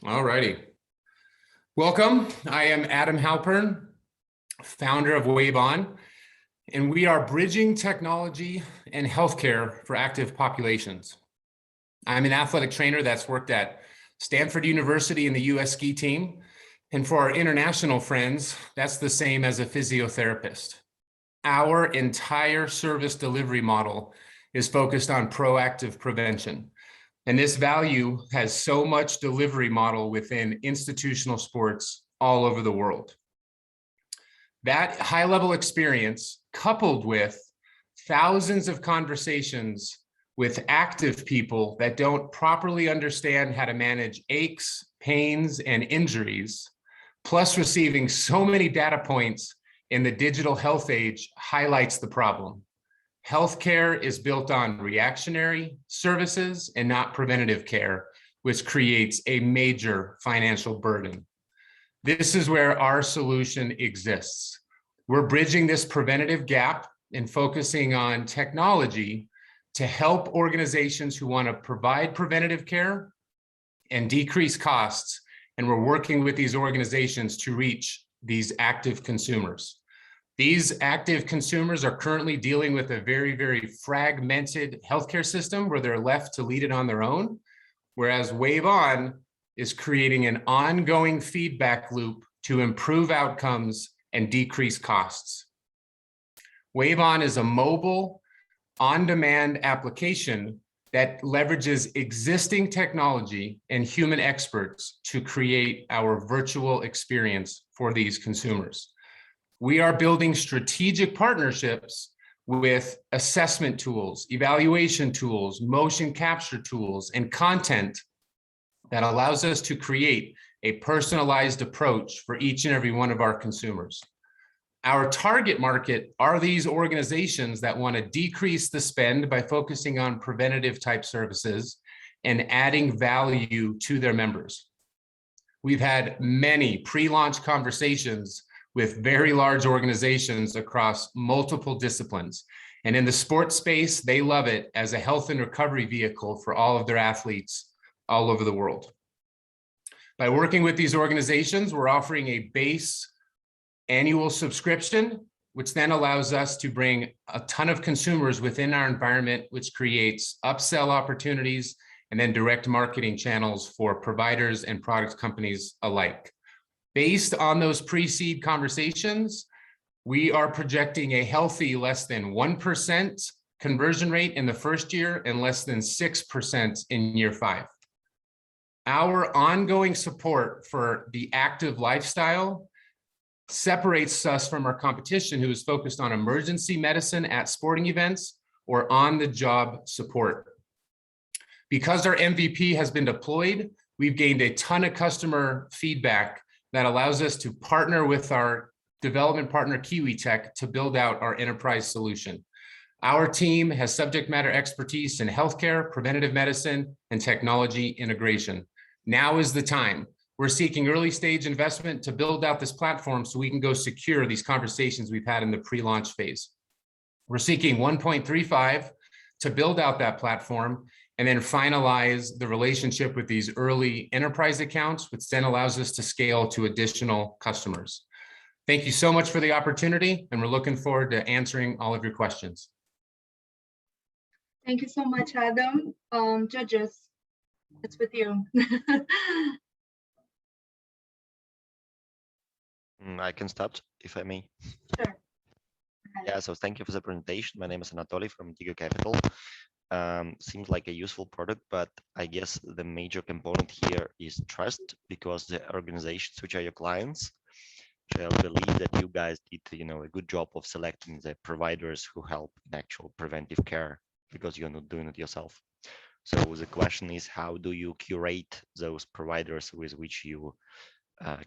All righty. Welcome. I am Adam Halpern, founder of Wave On, and we are bridging technology and healthcare for active populations. I'm an athletic trainer that's worked at Stanford University in the US ski team. And for our international friends, that's the same as a physiotherapist. Our entire service delivery model is focused on proactive prevention. And this value has so much delivery model within institutional sports all over the world. That high-level experience, coupled with thousands of conversations with active people that don't properly understand how to manage aches, pains, and injuries, plus receiving so many data points in the digital health age, highlights the problem. Healthcare is built on reactionary services and not preventative care, which creates a major financial burden. This is where our solution exists. We're bridging this preventative gap and focusing on technology to help organizations who want to provide preventative care and decrease costs. And we're working with these organizations to reach these active consumers. These active consumers are currently dealing with a very, very fragmented healthcare system where they're left to lead it on their own, whereas Wave On is creating an ongoing feedback loop to improve outcomes and decrease costs. Wave On is a mobile, on-demand application that leverages existing technology and human experts to create our virtual experience for these consumers. We are building strategic partnerships with assessment tools, evaluation tools, motion capture tools, and content that allows us to create a personalized approach for each and every one of our consumers. Our target market are these organizations that want to decrease the spend by focusing on preventative type services and adding value to their members. We've had many pre-launch conversations with very large organizations across multiple disciplines. And in the sports space, they love it as a health and recovery vehicle for all of their athletes all over the world. By working with these organizations, we're offering a base annual subscription, which then allows us to bring a ton of consumers within our environment, which creates upsell opportunities and then direct marketing channels for providers and product companies alike. Based on those pre-seed conversations, we are projecting a healthy less than 1% conversion rate in the first year and less than 6% in year 5. Our ongoing support for the active lifestyle separates us from our competition, who is focused on emergency medicine at sporting events or on-the-job support. Because our MVP has been deployed, we've gained a ton of customer feedback that allows us to partner with our development partner, Kiwi Tech, to build out our enterprise solution. Our team has subject matter expertise in healthcare, preventative medicine, and technology integration. Now is the time. We're seeking early stage investment to build out this platform so we can go secure these conversations we've had in the pre-launch phase. We're seeking 1.35 to build out that platform and then finalize the relationship with these early enterprise accounts, which then allows us to scale to additional customers. Thank you so much for the opportunity, and we're looking forward to answering all of your questions. Thank you so much, Adam. Judges, it's with you. I can start, if I may. Sure. Yeah, so thank you for the presentation. My name is Anatoly from Digo Capital. Seems like a useful product, but I guess the major component here is trust, because the organizations which are your clients shall believe that you guys did, a good job of selecting the providers who help in actual preventive care, because you're not doing it yourself. So the question is, how do you curate those providers with which you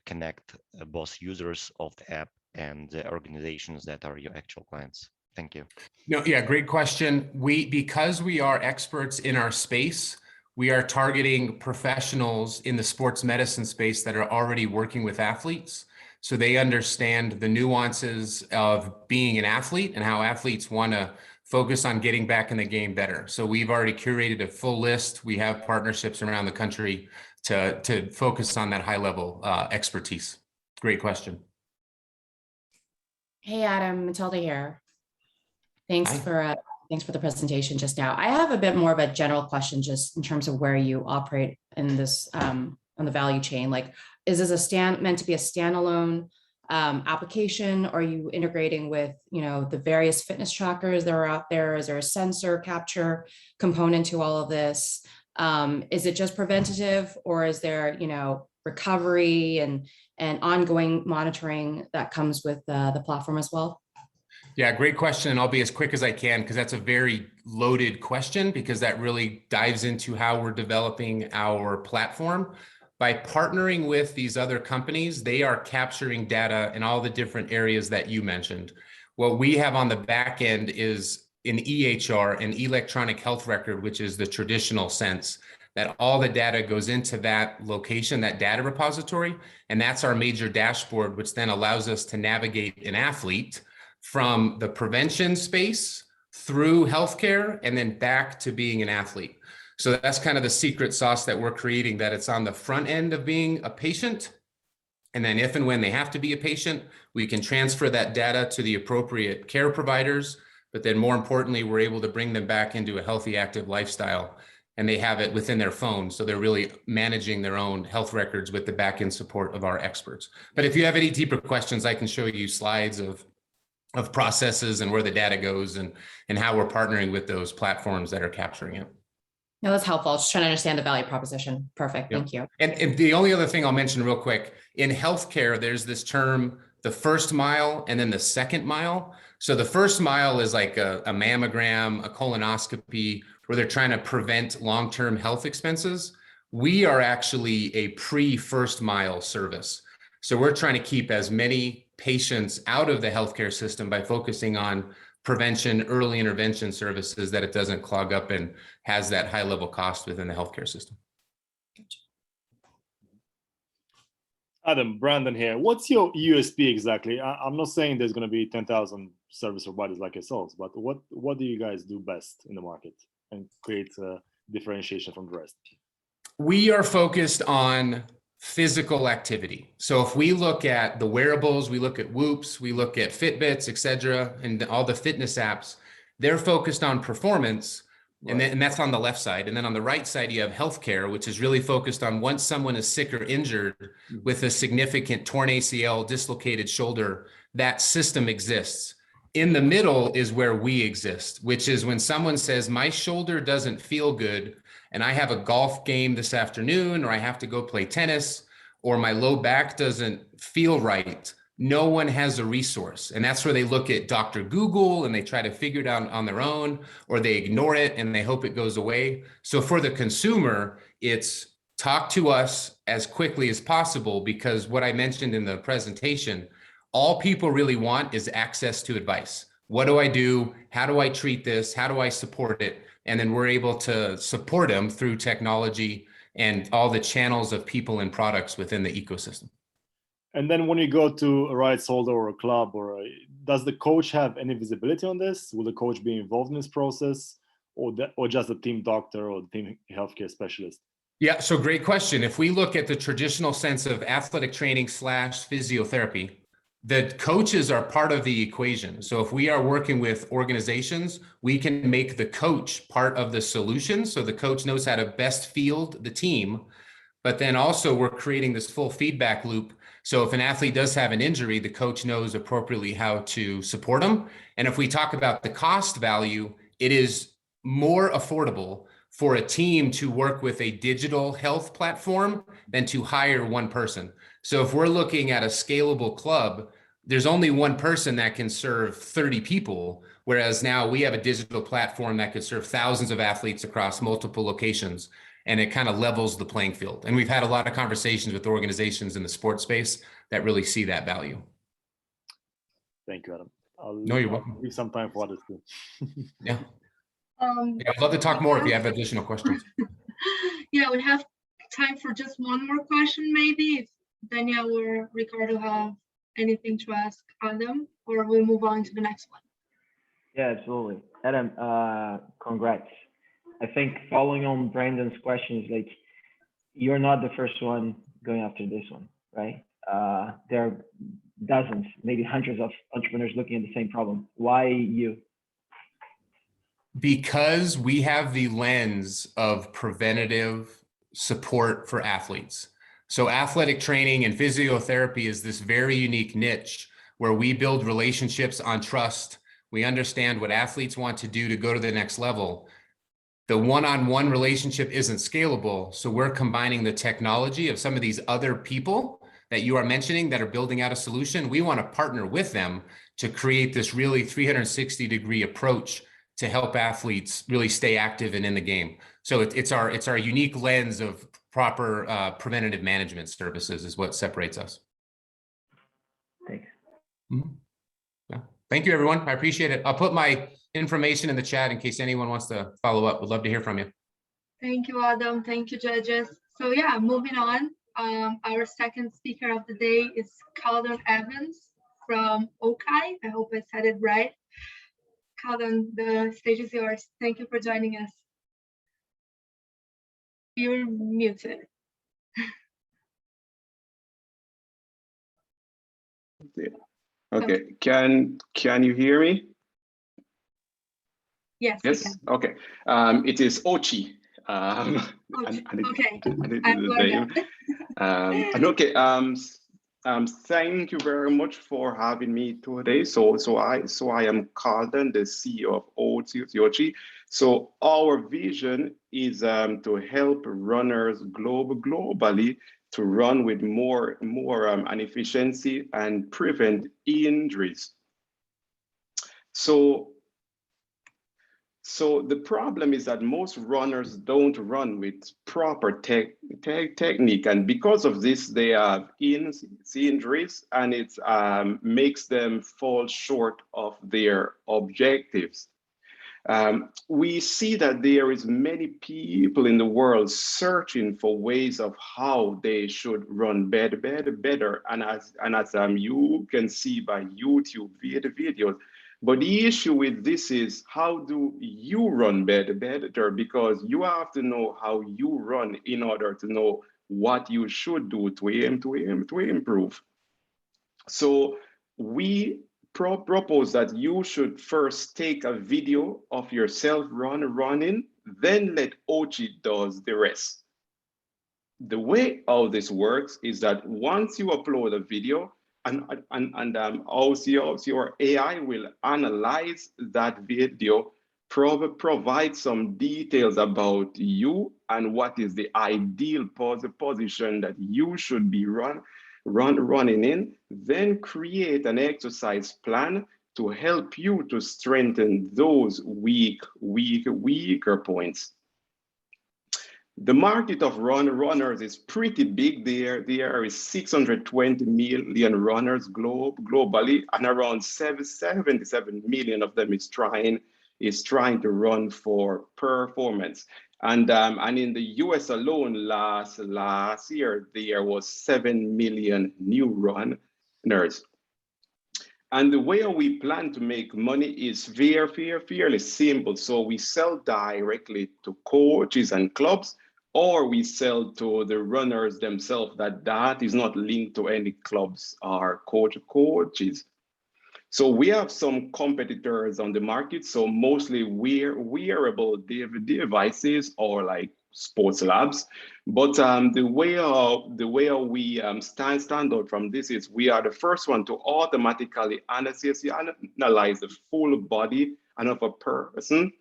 connect both users of the app and the organizations that are your actual clients? Thank you. No, yeah, great question. Because we are experts in our space, we are targeting professionals in the sports medicine space that are already working with athletes. So they understand the nuances of being an athlete and how athletes want to focus on getting back in the game better. So we've already curated a full list. We have partnerships around the country to focus on that high level expertise. Great question. Hey, Adam, Matilda here. Thanks Hi. for the presentation just now. I have a bit more of a general question just in terms of where you operate in this on the value chain. Like, is this meant to be a standalone application? Or are you integrating with, the various fitness trackers that are out there? Is there a sensor capture component to all of this? Is it just preventative, or is there, recovery and ongoing monitoring that comes with the platform as well? Yeah, great question. And I'll be as quick as I can because that's a very loaded question, because that really dives into how we're developing our platform. By partnering with these other companies, they are capturing data in all the different areas that you mentioned. What we have on the back end is an EHR, an electronic health record, which is the traditional sense that all the data goes into that location, that data repository. And that's our major dashboard, which then allows us to navigate an athlete from the prevention space through healthcare and then back to being an athlete. So that's kind of the secret sauce that we're creating, that it's on the front end of being a patient. And then if and when they have to be a patient, we can transfer that data to the appropriate care providers. But then more importantly, we're able to bring them back into a healthy, active lifestyle. And they have it within their phone. So they're really managing their own health records with the back-end support of our experts. But if you have any deeper questions, I can show you slides of processes and where the data goes and how we're partnering with those platforms that are capturing it. No, that's helpful. Just trying to understand the value proposition. Perfect. Yep. Thank you. And the only other thing I'll mention real quick, in healthcare, there's this term, the first mile and then the second mile. So the first mile is like a mammogram, a colonoscopy, where they're trying to prevent long-term health expenses. We are actually a pre-first mile service. So we're trying to keep as many patients out of the healthcare system by focusing on prevention, early intervention services, that it doesn't clog up and has that high level cost within the healthcare system. Adam, Brandon here. What's your USP exactly? I'm not saying there's going to be 10,000 service providers like yourselves, but what do you guys do best in the market and create differentiation from the rest? We are focused on physical activity. So if we look at the wearables, we look at Whoops, we look at Fitbits, et cetera, and all the fitness apps, they're focused on performance. Right. And that's on the left side. And then on the right side, you have healthcare, which is really focused on once someone is sick or injured with a significant torn ACL, dislocated shoulder, that system exists. In the middle is where we exist, which is when someone says, my shoulder doesn't feel good, and I have a golf game this afternoon, or I have to go play tennis, or my low back doesn't feel right, no one has a resource. And that's where they look at Dr. Google and they try to figure it out on their own, or they ignore it and they hope it goes away. So for the consumer, it's talk to us as quickly as possible, because what I mentioned in the presentation, all people really want is access to advice. What do I do? How do I treat this? How do I support it? And then we're able to support them through technology and all the channels of people and products within the ecosystem. And then when you go to a rights holder or a club, does the coach have any visibility on this? Will the coach be involved in this process, or just the team doctor or the team healthcare specialist? Yeah, so great question. If we look at the traditional sense of athletic training / physiotherapy, the coaches are part of the equation. So if we are working with organizations, we can make the coach part of the solution. So the coach knows how to best field the team, but then also we're creating this full feedback loop. So if an athlete does have an injury, the coach knows appropriately how to support them. And if we talk about the cost value, it is more affordable for a team to work with a digital health platform than to hire one person. So if we're looking at a scalable club, there's only one person that can serve 30 people, whereas now we have a digital platform that could serve thousands of athletes across multiple locations, and it kind of levels the playing field. And we've had a lot of conversations with organizations in the sports space that really see that value. Thank you, Adam. You're welcome. Leave some time for others too. Yeah. I'd love to talk more if you have additional questions. Yeah, we have time for just one more question, maybe, if Danielle or Ricardo have anything to ask Adam, or we'll move on to the next one. Yeah, absolutely. Adam, congrats. I think following on Brandon's questions, like you're not the first one going after this one, right? There are dozens, maybe hundreds of entrepreneurs looking at the same problem. Why you? Because we have the lens of preventative support for athletes. So athletic training and physiotherapy is this very unique niche where we build relationships on trust. We understand what athletes want to do to go to the next level. The one-on-one relationship isn't scalable. So we're combining the technology of some of these other people that you are mentioning that are building out a solution. We want to partner with them to create this really 360-degree approach to help athletes really stay active and in the game. So it's our unique lens of proper preventative management services is what separates us. Thanks. Mm-hmm. Yeah. Thank you, everyone. I appreciate it. I'll put my information in the chat in case anyone wants to follow up. Would love to hear from you. Thank you, Adam. Thank you, judges. So yeah, moving on. Our second speaker of the day is Calden Evans from Okai. I hope I said it right. Calden, the stage is yours. Thank you for joining us. You're muted. Okay. Can you hear me? Yes. Yes. Okay. It is Ochi. Okay. Thank you very much for having me today. So I am Calden, the CEO of Ochi. So our vision is to help runners globally to run with more and efficiency and prevent injuries. So the problem is that most runners don't run with proper technique, and because of this, they have injuries, and it makes them fall short of their objectives. We see that there is many people in the world searching for ways of how they should run better, and as you can see by YouTube videos. But the issue with this is, how do you run better? Because you have to know how you run in order to know what you should do to improve. So we propose that you should first take a video of yourself running, then let Ochi does the rest. The way how this works is that once you upload a video, also your AI will analyze that video, provide some details about you and what is the ideal position that you should be running in, then create an exercise plan to help you to strengthen those weaker points. The market of runners is pretty big. There is 620 million runners globally, and around 77 million of them is trying to run for performance. And in the US alone, last year, there was 7 million new runners. And the way we plan to make money is fairly simple. So we sell directly to coaches and clubs, or we sell to the runners themselves that is not linked to any clubs or coaches. So we have some competitors on the market. So mostly wearable devices or like sports labs. But the way we stand out from this is we are the first one to automatically analyze the full body of a person.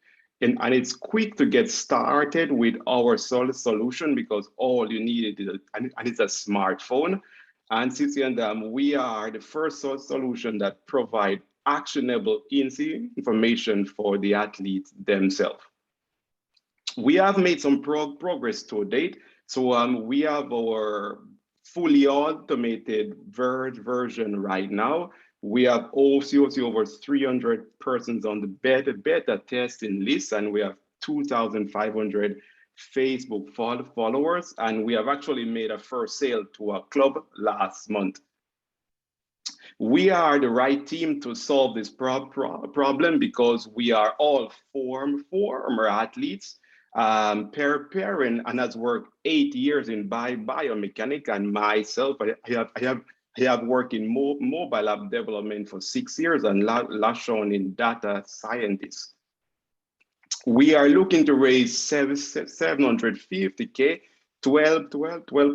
And it's quick to get started with our solution because all you need is it's a smartphone. And we are the first solution that provide actionable information for the athletes themselves. We have made some progress to date. So we have our fully automated version right now. We have also over 300 persons on the beta testing list, and we have 2,500 Facebook followers, and we have actually made a first sale to a club last month. We are the right team to solve this problem because we are all former athletes. Parent and has worked 8 years in biomechanics, and myself, I have worked in mobile app development for 6 years and last shown in data scientists. We are looking to raise 750K, 12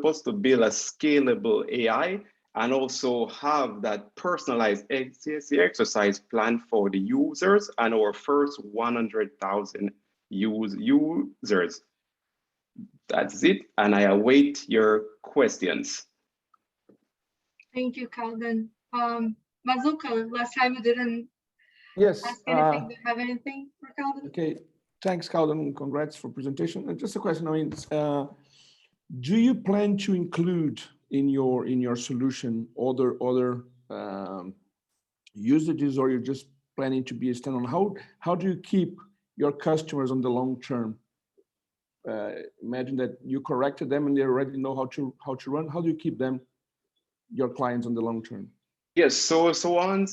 us to build a scalable AI and also have that personalized exercise plan for the users and our first 100,000 users. That's it, and I await your questions. Thank you, Calvin. Mazuka, last time you didn't Yes. ask anything. Do you have anything for Calvin? Okay. Thanks, Calvin. Congrats for presentation. And just a question. I mean, do you plan to include in your solution other usages, or you're just planning to be a standalone? How do you keep your customers on the long term? Imagine that you corrected them and they already know how to run. How do you keep them, your clients, on the long term? Yes, so on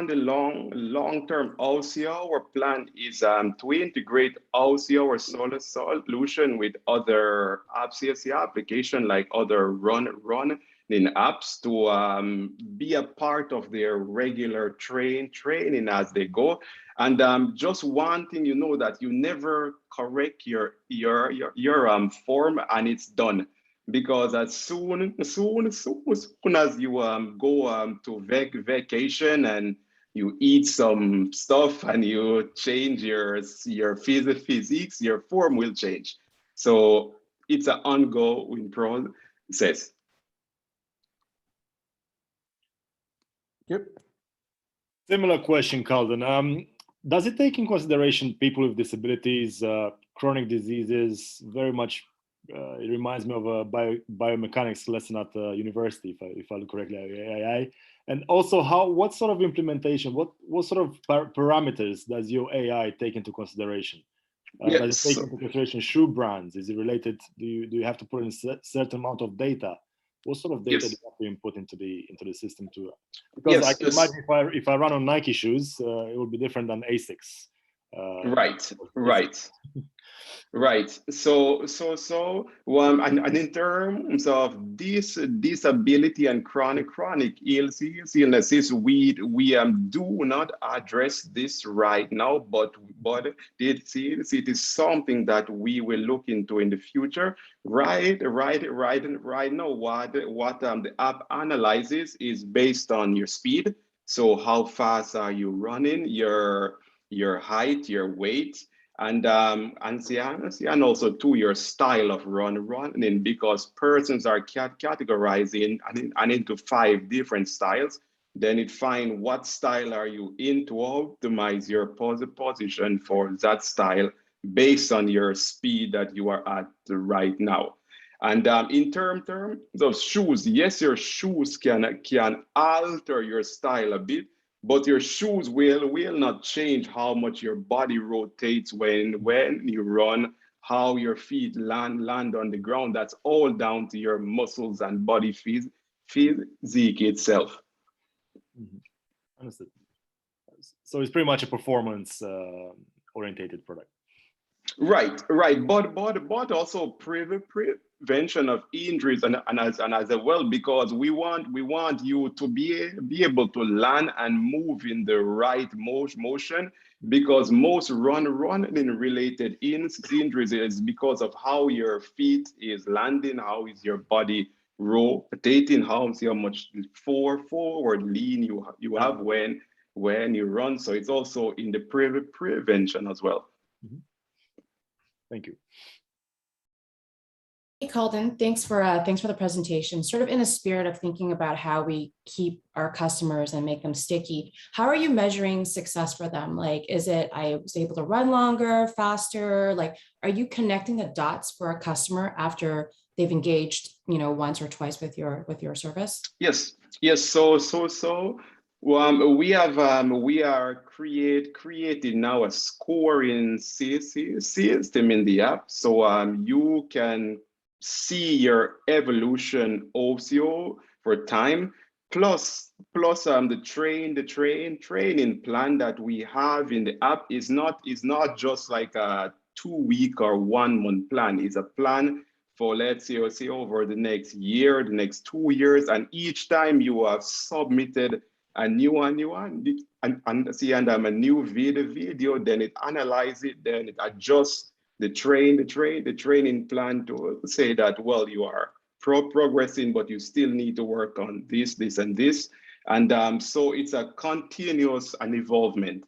the long term, also our plan is to integrate also our solar solution with other apps, application like other running apps to be a part of their regular training as they go. And just one thing, you know, that you never correct your form and it's done. Because as soon as you go to vacation and you eat some stuff and you change your physics, your form will change. So it's an ongoing process. Yep. Similar question, Calvin. Does it take in consideration people with disabilities, chronic diseases? Very much, it reminds me of a biomechanics lesson at the university, if I look correctly, AI. And also, what sort of implementation, what sort of parameters does your AI take into consideration? Does it take into consideration shoe brands? Is it related? Do you have to put in a certain amount of data? What sort of data do you have to input into the system too? Because I can imagine if I run on Nike shoes, it will be different than ASICs. Right. So and in terms of disability and chronic illnesses, we do not address this right now, but it is something that we will look into in the future. Right now, what the app analyzes is based on your speed. So how fast are you running, your height, your weight, and also to your style of running, because persons are categorizing and into 5 different styles. Then it find what style are you in to optimize your position for that style based on your speed that you are at right now. And in terms of shoes, yes, your shoes can alter your style a bit, but your shoes will not change how much your body rotates when you run, how your feet land on the ground. That's all down to your muscles and body physique itself. Understood. So it's pretty much a performance orientated product. Right. But also prevention of injuries and as well, because we want you to be able to land and move in the right motion, because most running related injuries is because of how your feet is landing, how is your body rotating, how much forward lean you have when you run. So it's also in the prevention as well. Thank you. Hey, Calden, thanks for the presentation. Sort of in the spirit of thinking about how we keep our customers and make them sticky, how are you measuring success for them? Like, is it I was able to run longer, faster? Like, are you connecting the dots for a customer after they've engaged, once or twice with your service? Yes. So we are creating now a scoring system in the app, so you can see your evolution also for time. plus the training plan that we have in the app is not just like a 2-week or 1-month plan. It's a plan for, let's say over the next year, the next 2 years, and each time you have submitted a new one, and a new video, then it analyzes it, then it adjusts the training plan to say that, well, you are progressing, but you still need to work on this, and this. And so it's a continuous and involvement.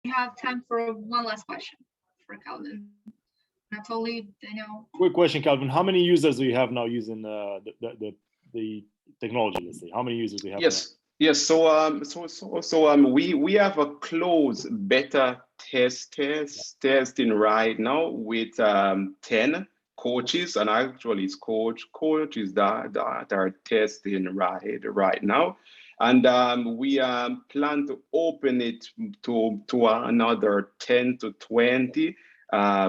We have time for one last question for Calvin. Not only, Daniel. Quick question, Calvin. How many users do you have now using the technology? Let's say, how many users do you have? Yes. Now? Yes. So we have a closed beta testing right now with 10 coaches, and actually it's coaches that are testing right now. And we plan to open it to another 10 to 20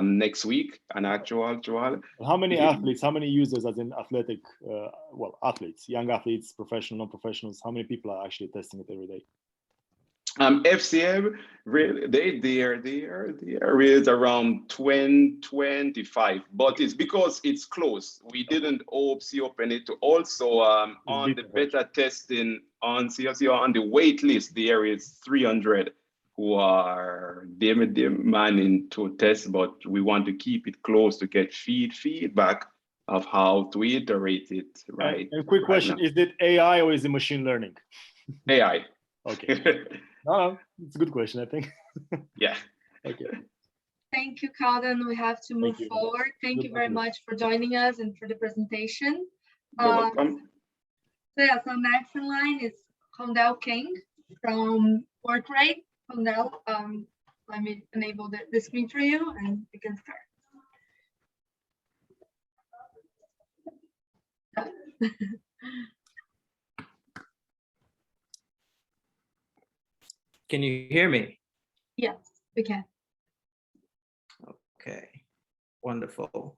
next week. And actual. How many athletes? How many users, as in athletic? Athletes, young athletes, professional, non-professionals. How many people are actually testing it every day? FCM, really, there is around 25, but it's because it's close. We didn't open it to also on the beta testing on the wait list. There is 300 who are demanding to test, but we want to keep it close to get feedback of how to iterate it. Right. And quick question: is it AI or is it machine learning? AI. Okay. No, it's a good question, I think. Yeah. Okay. Thank you, Calvin. We have to move forward. Thank you very much for joining us and for the presentation. You're welcome. So yeah, so next in line is Condell King from Workrate. Condell, let me enable the screen for you and we can start. Can you hear me? Yes, we can. Okay, wonderful.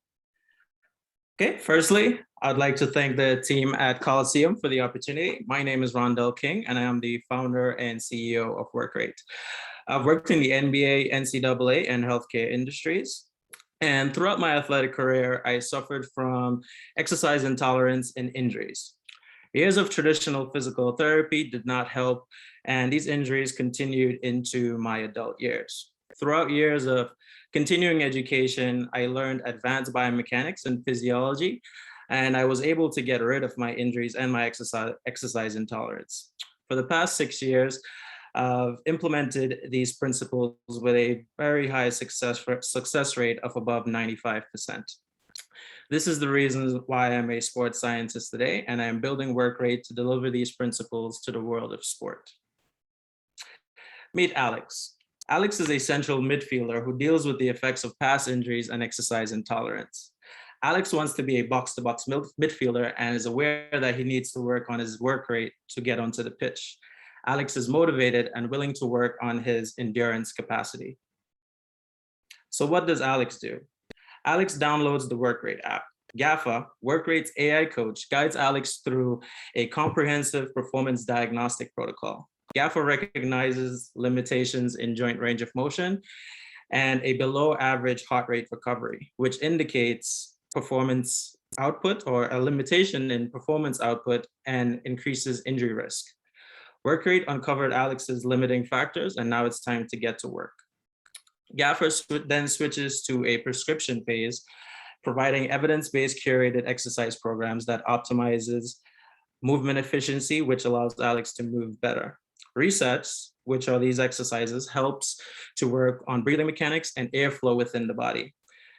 Okay, firstly, I'd like to thank the team at Coliseum for the opportunity. My name is Rondell King, and I am the founder and CEO of Workrate. I've worked in the NBA, NCAA, and healthcare industries. And throughout my athletic career, I suffered from exercise intolerance and injuries. Years of traditional physical therapy did not help, and these injuries continued into my adult years. Throughout years of continuing education, I learned advanced biomechanics and physiology, and I was able to get rid of my injuries and my exercise intolerance. For the past 6 years, I've implemented these principles with a very high success rate of above 95%. This is the reason why I'm a sports scientist today, and I am building Workrate to deliver these principles to the world of sport. Meet Alex. Alex is a central midfielder who deals with the effects of past injuries and exercise intolerance. Alex wants to be a box-to-box midfielder and is aware that he needs to work on his work rate to get onto the pitch. Alex is motivated and willing to work on his endurance capacity. So what does Alex do? Alex downloads the Workrate app. GAFA, Workrate's AI coach, guides Alex through a comprehensive performance diagnostic protocol. GAFA recognizes limitations in joint range of motion and a below average heart rate recovery, which indicates performance output or a limitation in performance output and increases injury risk. Workrate uncovered Alex's limiting factors, and now it's time to get to work. GAFA then switches to a prescription phase, providing evidence-based curated exercise programs that optimizes movement efficiency, which allows Alex to move better. Resets, which are these exercises, helps to work on breathing mechanics and airflow within the body.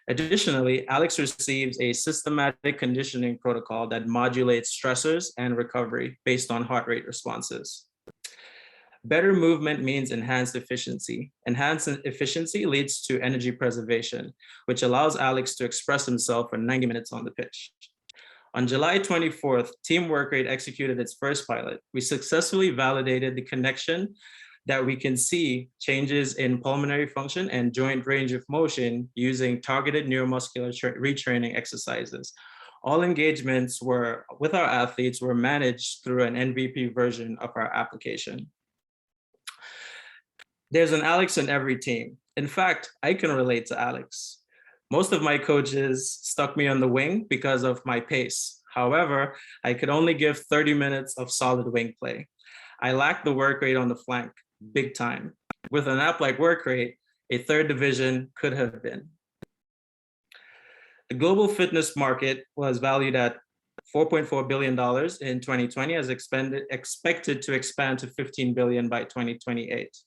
Additionally, Alex receives a systematic conditioning protocol that modulates stressors and recovery based on heart rate responses. Better movement means enhanced efficiency. Enhanced efficiency leads to energy preservation, which allows Alex to express himself for 90 minutes on the pitch. On July 24th, Team Workrate executed its first pilot. We successfully validated the connection that we can see changes in pulmonary function and joint range of motion using targeted neuromuscular retraining exercises. All engagements with our athletes were managed through an MVP version of our application. There's an Alex in every team. In fact, I can relate to Alex. Most of my coaches stuck me on the wing because of my pace. However, I could only give 30 minutes of solid wing play. I lacked the work rate on the flank, big time. With an app like Work Rate, a third division could have been. The global fitness market was valued at $4.4 billion in 2020, as expected to expand to $15 billion by 2028.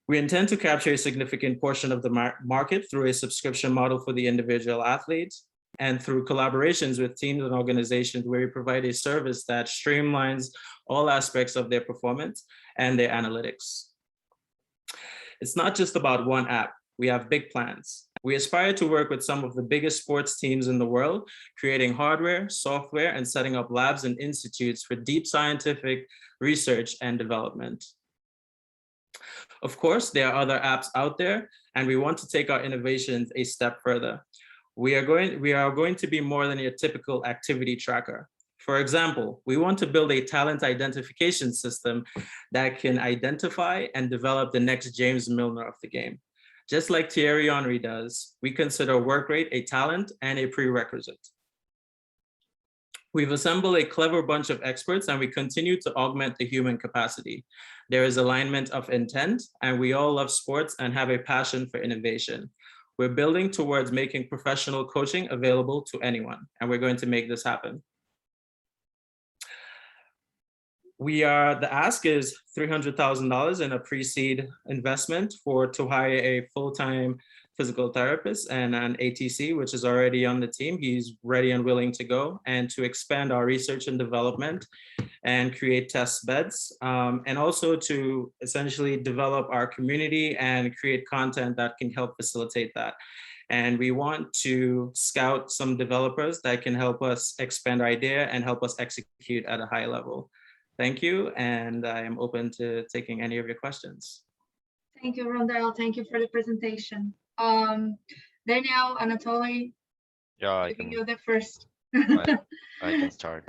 We intend to capture a significant portion of the market through a subscription model for the individual athletes and through collaborations with teams and organizations where we provide a service that streamlines all aspects of their performance and their analytics. It's not just about one app. We have big plans. We aspire to work with some of the biggest sports teams in the world, creating hardware, software, and setting up labs and institutes for deep scientific research and development. Of course, there are other apps out there, and we want to take our innovations a step further. We are going to be more than your typical activity tracker. For example, we want to build a talent identification system that can identify and develop the next James Milner of the game. Just like Thierry Henry does, we consider work rate a talent and a prerequisite. We've assembled a clever bunch of experts and we continue to augment the human capacity. There is alignment of intent and we all love sports and have a passion for innovation. We're building towards making professional coaching available to anyone, and we're going to make this happen. The ask is $300,000 in a pre-seed investment to hire a full-time physical therapist and an ATC, which is already on the team. He's ready and willing to go, and to expand our research and development and create test beds, and also to essentially develop our community and create content that can help facilitate that. And we want to scout some developers that can help us expand our idea and help us execute at a high level. Thank you, and I am open to taking any of your questions. Thank you, Rondell. Thank you for the presentation. Daniel, Anatoly, Yeah, you're the first. I can start.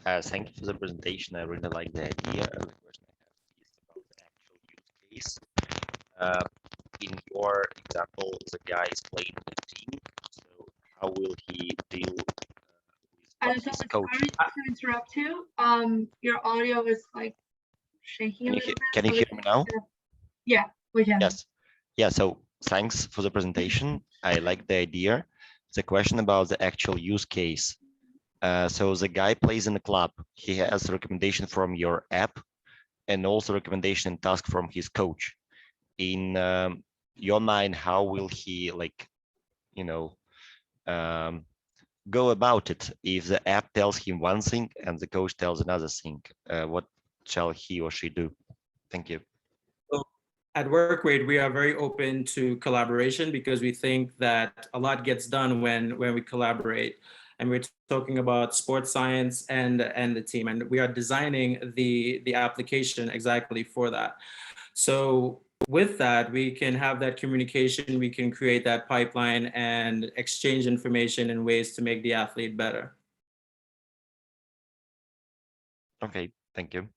Thank you for the presentation. I really like the idea. The question I have is about the actual use case. In your example, the guy is playing in the team. So how will he deal with his coach? Sorry to interrupt you. Your audio is like shaking a little bit. Can you hear me now? Yeah, we can. Yes. Yeah, so thanks for the presentation. I like the idea. The question about the actual use case. So the guy plays in the club. He has a recommendation from your app and also recommendation and task from his coach. In your mind, how will he go about it if the app tells him one thing and the coach tells another thing? What shall he or she do? Thank you. At WorkRate, we are very open to collaboration because we think that a lot gets done when we collaborate. And we're talking about sports science and the team, and we are designing the application exactly for that. So with that, we can have that communication, we can create that pipeline and exchange information in ways to make the athlete better. Okay, thank you.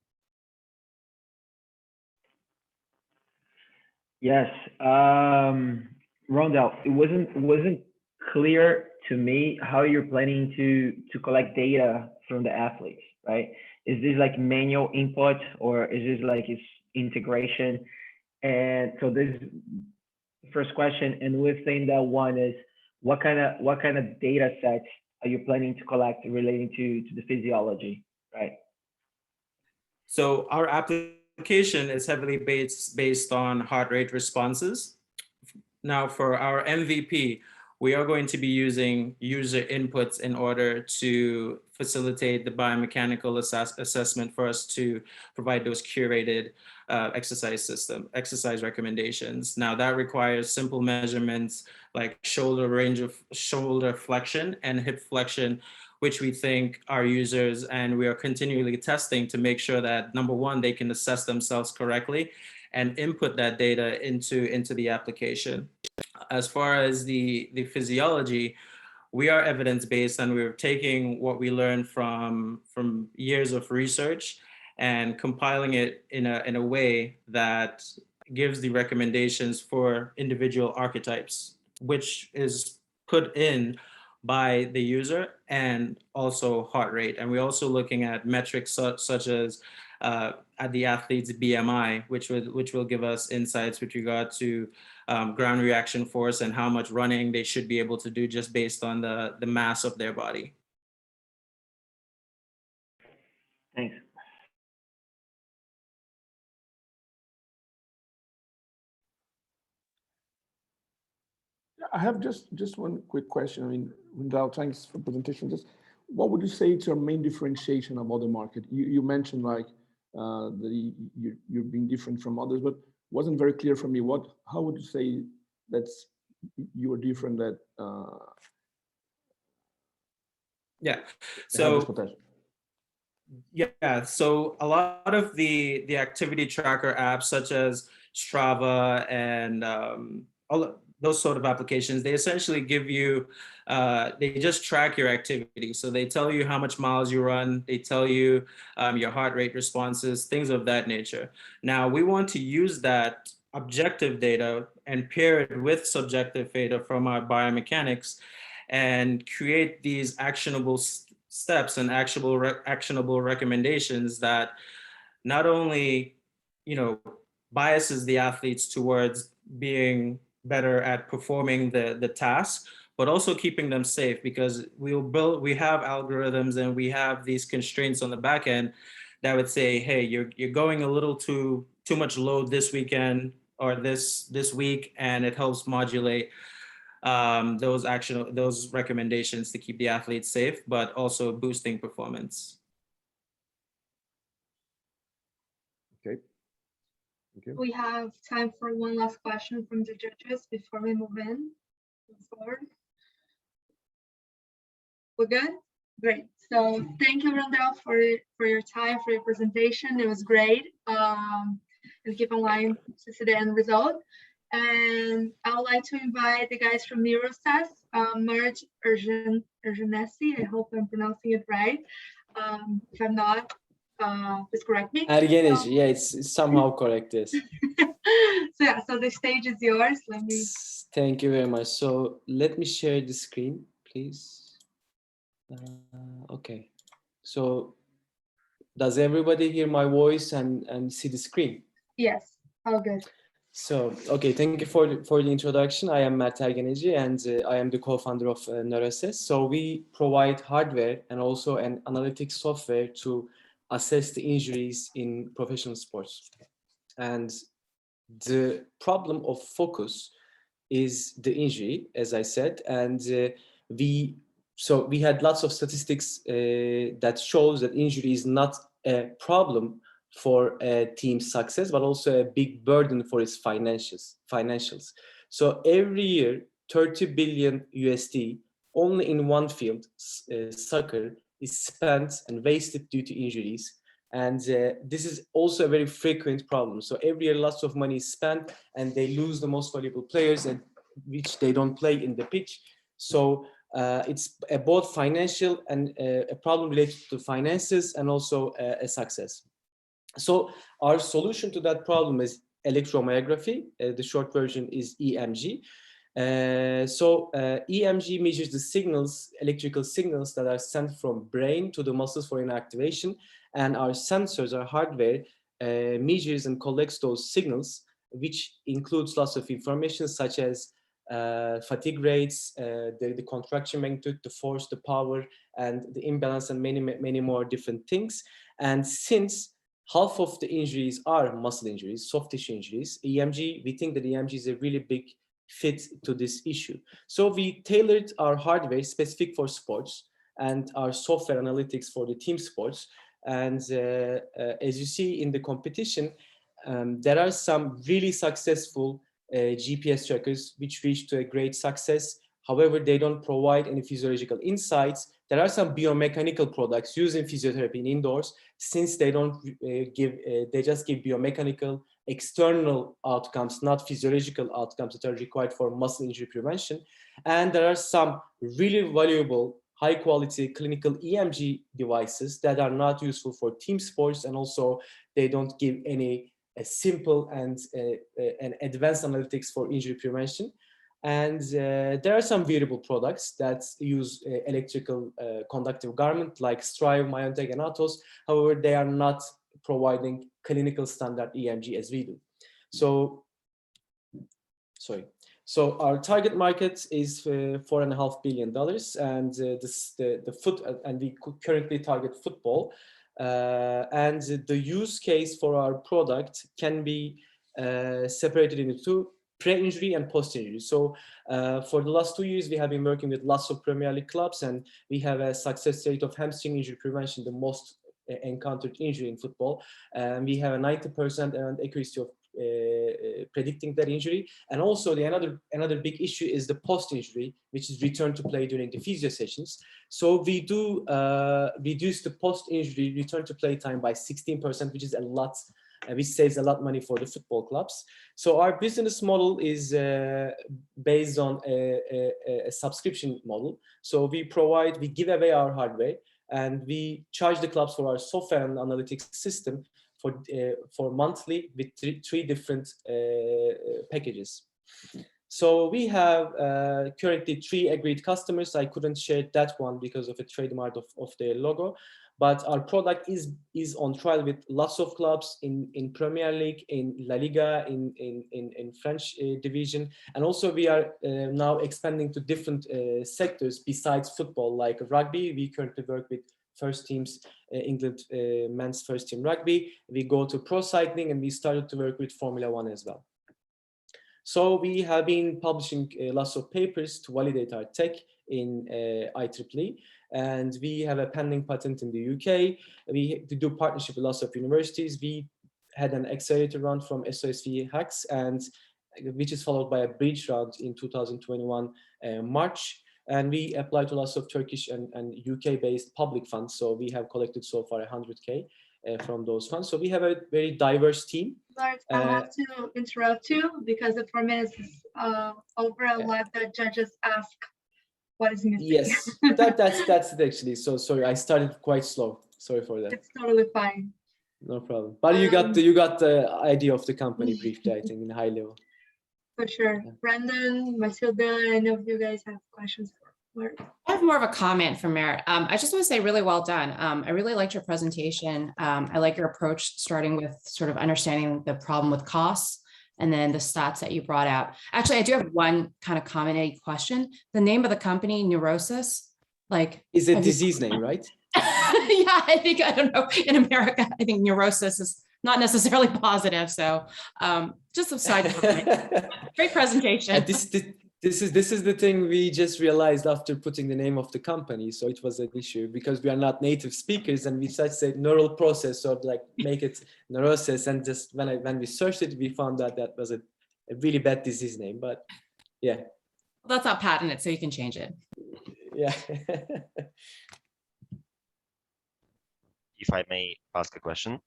Yes, Rondell, it wasn't clear to me how you're planning to collect data from the athletes, right? Is this like manual input or is this like its integration? And so this is the first question, and within that one is what kind of data sets are you planning to collect relating to the physiology, right? So our application is heavily based on heart rate responses. Now for our MVP, we are going to be using user inputs in order to facilitate the biomechanical assessment for us to provide those curated exercise recommendations. Now that requires simple measurements like shoulder flexion and hip flexion, which we think our users, and we are continually testing to make sure that, number one, they can assess themselves correctly and input that data into the application. As far as the physiology, we are evidence-based, and we're taking what we learned from years of research and compiling it in a way that gives the recommendations for individual archetypes, which is put in by the user, and also heart rate. And we're also looking at metrics such as at the athlete's BMI, which will give us insights with regard to ground reaction force and how much running they should be able to do just based on the mass of their body. Thanks. I have just one quick question. I mean, Rundal, thanks for the presentation. Just what would you say is your main differentiation about the market? You mentioned like you're being different from others, but wasn't very clear for me. How would you say that's you are different that Yeah. have this So potential? yeah, so a lot of the activity tracker apps such as Strava and all of those sort of applications, they essentially give you, they just track your activity. So they tell you how much miles you run, they tell you your heart rate responses, things of that nature. Now we want to use that objective data and pair it with subjective data from our biomechanics and create these actionable steps and actionable recommendations that not only, you know, biases the athletes towards being better at performing the task, but also keeping them safe, because we have algorithms and we have these constraints on the back end that would say, hey, you're going a little too much load this weekend or this week, and it helps modulate those recommendations to keep the athletes safe, but also boosting performance. Okay. Thank you. We have time for one last question from the judges before we move forward. We're good? Great. So thank you, Rundal, for your time, for your presentation. It was great. And keep in line to see the end result. And I would like to invite the guys from Neurostas, Marge Urgenesi. I hope I'm pronouncing it right. If I'm not, please correct me. Ergeneci, yeah, it's somehow correct, yes. So yeah, so the stage is yours. Let me. Thank you very much. So let me share the screen, please. Okay. So does everybody hear my voice and see the screen? Yes, all good. So, okay, thank you for the introduction. I am Mert Ergeneci, and I am the co-founder of Neurosys. So we provide hardware and also an analytics software to assess the injuries in professional sports. And the problem of focus is the injury, as I said, and we had lots of statistics that shows that injury is not a problem for a team's success, but also a big burden for its financials. So every year, 30 billion USD only in one field, soccer, is spent and wasted due to injuries. And this is also a very frequent problem. So every year, lots of money is spent, and they lose the most valuable players, and which they don't play in the pitch. So it's both financial and a problem related to finances, and also a success. So our solution to that problem is electromyography. The short version is EMG. EMG measures the signals, electrical signals that are sent from brain to the muscles for inactivation, and our sensors, our hardware, measures and collects those signals, which includes lots of information such as fatigue rates, the contraction magnitude, the force, the power, and the imbalance, and many more different things. And since half of the injuries are muscle injuries, soft tissue injuries, EMG, we think that EMG is a really big fit to this issue. So we tailored our hardware specific for sports and our software analytics for the team sports. And as you see in the competition, there are some really successful GPS trackers which reached to a great success. However, they don't provide any physiological insights. There are some biomechanical products used in physiotherapy in indoors, since they don't they just give biomechanical external outcomes, not physiological outcomes that are required for muscle injury prevention. And there are some really valuable, high quality clinical EMG devices that are not useful for team sports, and also they don't give any simple and advanced analytics for injury prevention. And there are some wearable products that use electrical conductive garment like Strive, Myontech, and Atos. However, they are not providing clinical standard EMG as we do. So, So our target market is $4.5 billion, and and we currently target football. And the use case for our product can be separated into two: pre-injury and post-injury. So for the last 2 years, we have been working with lots of Premier League clubs, and we have a success rate of hamstring injury prevention, the most encountered injury in football. We have a 90% accuracy of predicting that injury. And also another big issue is the post-injury, which is return to play during the physio sessions. So we do reduce the post-injury return to play time by 16%, which is a lot, which saves a lot of money for the football clubs. So our business model is based on a subscription model. So we give away our hardware, and we charge the clubs for our software and analytics system for monthly with three different packages. So we have currently 3 agreed customers. I couldn't share that one because of a trademark of their logo, but our product is on trial with lots of clubs in Premier League, in La Liga, in French division, and also we are now expanding to different sectors besides football, like rugby. We currently work with first teams, England men's first team rugby. We go to pro cycling, and we started to work with Formula 1 as well. So we have been publishing lots of papers to validate our tech in IEEE, and we have a pending patent in the UK. We do partnership with lots of universities. We had an accelerator round from SOSV Hacks, and which is followed by a bridge round in 2021 March. And we apply to lots of Turkish and UK-based public funds. So we have collected so far 100K from those funds. So we have a very diverse team. Lars, I have to interrupt you because the 4 minutes is over. I'll let the judges ask what is missing. Yes, that's it actually. So sorry, I started quite slow. Sorry for that. It's totally fine. No problem. But you got the idea of the company briefly, I think, in high level. For sure. Yeah. Brandon, Matilda, I know if you guys have questions for Lars. I have more of a comment for Merit. I just want to say really well done. I really liked your presentation. I like your approach, starting with sort of understanding the problem with costs and then the stats that you brought out. Actually, I do have one kind of common question. The name of the company, Neurosis, like is a disease name, right? Yeah, I don't know. In America, I think neurosis is not necessarily positive. So just a side comment. Great presentation. This is the thing we just realized after putting the name of the company. So it was an issue because we are not native speakers, and we just said neural process, or like make it neurosis. And just when we searched it, we found that that was a really bad disease name. But yeah, Well, that's not patented, so you can change it. yeah. If I may ask a question.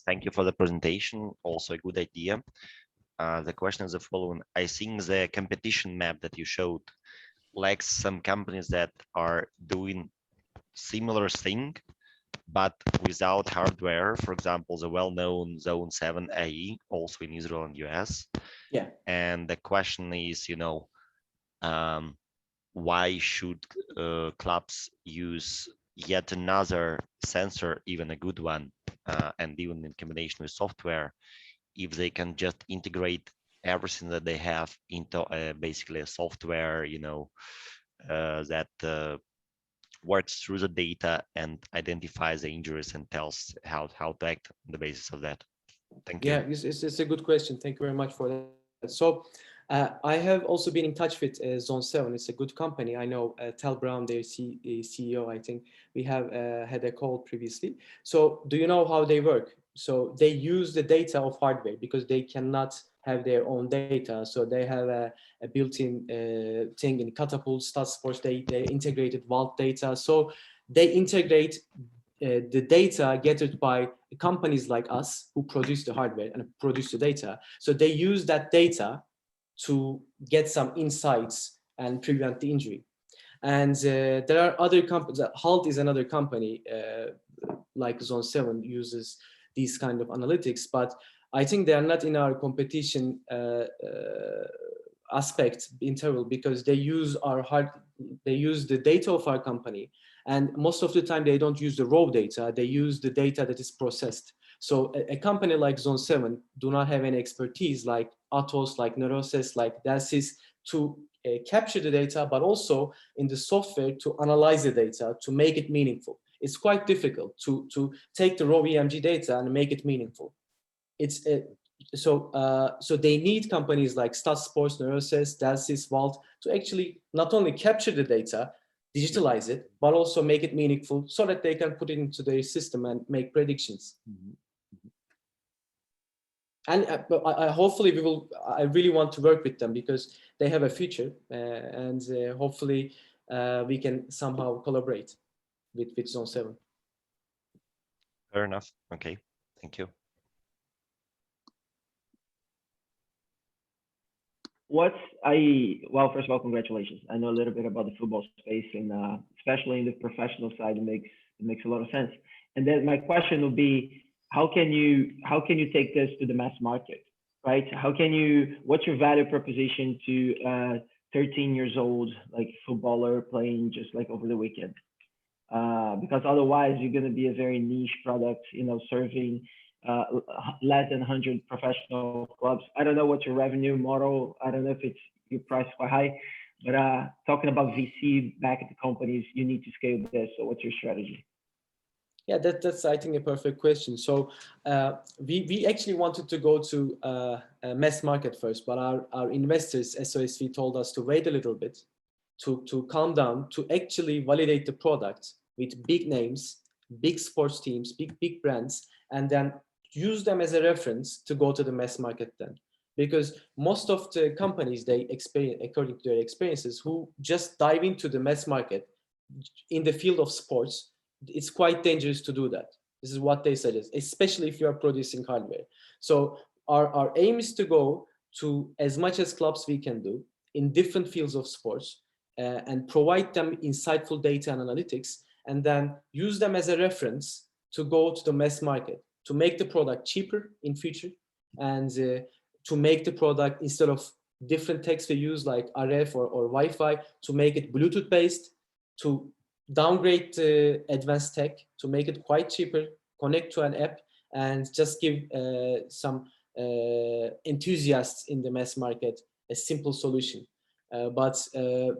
Thank you for the presentation. Also a good idea. The question is the following. I think the competition map that you showed lacks some companies that are doing similar thing, but without hardware. For example, the well-known Zone 7 AE, also in Israel and US. Yeah. And the question is, why should clubs use yet another sensor, even a good one, and even in combination with software, if they can just integrate everything that they have into basically a software, that works through the data and identifies the injuries and tells how to act on the basis of that. Thank you. Yeah, it's a good question. Thank you very much for that. So I have also been in touch with Zone 7. It's a good company. I know Tal Brown, their CEO, I think we have had a call previously. So do you know how they work? so they use the data of hardware because they cannot have their own data. So they have a built-in thing in Catapult, StatSports, they integrated vault data. So they integrate the data gathered by companies like us who produce the hardware and produce the data. So they use that data to get some insights and prevent the injury. And there are other companies. HALT is another company like Zone 7 uses these kind of analytics, but I think they are not in our competition aspect interval because they use they use the data of our company, and most of the time they don't use the raw data, they use the data that is processed. So a company like Zone 7 do not have any expertise like Atos, like Neurosys, like Delsys to capture the data, but also in the software to analyze the data to make it meaningful. It's quite difficult to take the raw EMG data and make it meaningful. It's so they need companies like StatSports, Neurosys, Delsys, Vault to actually not only capture the data, digitalize it, but also make it meaningful so that they can put it into their system and make predictions. And hopefully we will. I really want to work with them because they have a future, and hopefully we can somehow collaborate with Zone 7. Fair enough. Okay, thank you. Well, first of all, congratulations. I know a little bit about the football space, and especially in the professional side, it makes a lot of sense. And then my question would be, how can you take this to the mass market, right? What's your value proposition to 13 years old, like footballer playing just like over the weekend? Because otherwise you're going to be a very niche product, serving less than 100 professional clubs. I don't know what's your revenue model. I don't know if it's your price quite high, but talking about VC back at the companies, you need to scale this. So what's your strategy? Yeah, that's I think a perfect question. So we actually wanted to go to a mass market first, but our investors, SOSV, told us to wait a little bit, to calm down, to actually validate the product with big names, big sports teams, big brands, and then use them as a reference to go to the mass market then. Because most of the companies, they experience, according to their experiences, who just dive into the mass market in the field of sports, it's quite dangerous to do that. This is what they suggest, especially if you are producing hardware. So our aim is to go to as much as clubs we can do in different fields of sports and provide them insightful data and analytics, and then use them as a reference to go to the mass market, to make the product cheaper in future, and to make the product, instead of different techs we use like RF or Wi-Fi, to make it Bluetooth based, to downgrade the advanced tech to make it quite cheaper, connect to an app, and just give some enthusiasts in the mass market a simple solution. But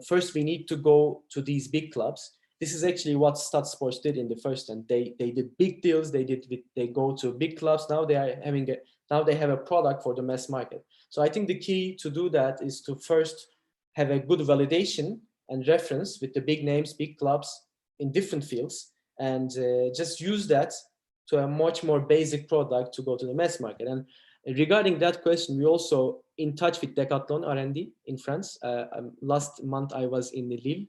first we need to go to these big clubs. This is actually what StatSports did in the first end. They did big deals. They go to big clubs. Now they have a product for the mass market. So I think the key to do that is to first have a good validation and reference with the big names, big clubs in different fields, and just use that to a much more basic product to go to the mass market. And regarding that question, we also in touch with Decathlon R&D in France. Last month I was in Lille.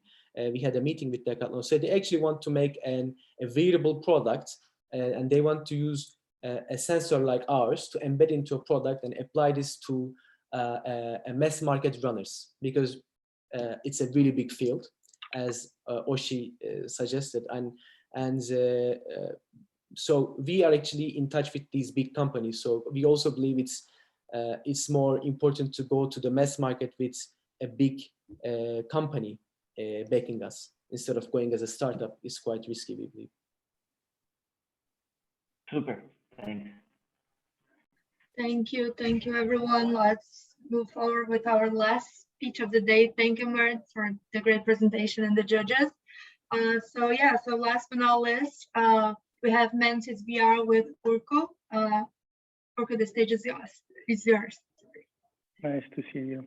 We had a meeting with Decathlon. So they actually want to make a wearable product, and they want to use a sensor like ours to embed into a product and apply this to a mass market runners, because it's a really big field, as Oshi suggested, and so we are actually in touch with these big companies. So we also believe it's more important to go to the mass market with a big company backing us instead of going as a startup. It's quite risky, we believe. Super, thanks. Thank you, everyone. Let's move forward with our last speech of the day. Thank you, Mert, for the great presentation and the judges. So last but not least, we have Mentis VR with Urko. Urko, the stage is yours. Nice to see you.